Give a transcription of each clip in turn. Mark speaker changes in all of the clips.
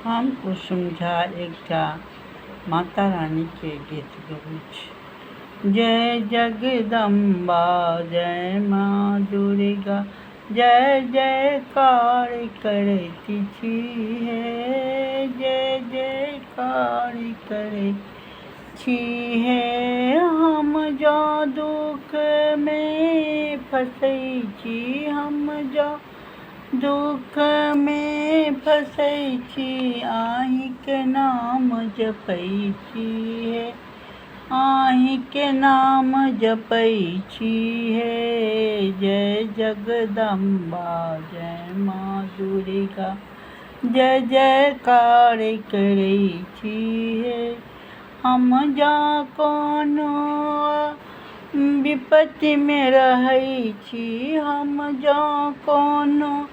Speaker 1: हमको समझा एकटा माता रानी के गीत गबैत। जय जगदम्बा जय माँ दुर्गा जय जयकार करैत छी हे, जय जयकार करैत छी हे। हम जो दुख में फँसै छी, हम जो दुख में फँसै छी, अहिंके नाम जपै छी हे, अहिंके नाम जपै छी हे। जय जगदम्बा जय माँ दुर्गा जय जयकार करै छी हे। हम जा कोनो विपत्ति में रहै छी, हम जा कोनो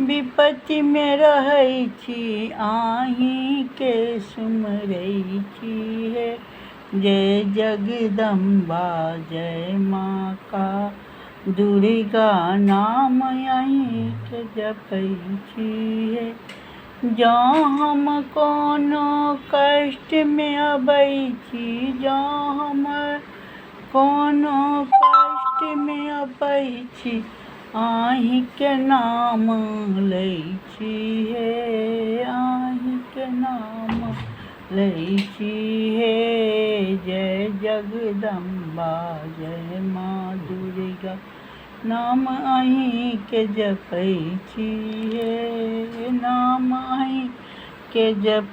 Speaker 1: विपत्ति में रहै छी, अहिंके सुमरै छी हे। जय जगदम्बा जय माँ का दुर्गा नाम अहिंके जपै छी हे। जँ हम कोनो कष्ट में अबै छी, जँ हम कोनो कष्ट में अबै छी, अहिंके नाम लै छी हे, अहिंके नाम लै छी हे। जय जगदम्बा जय माँ दुर्गा नाम अहिंके जपै छी हे, नाम अहिंके जपै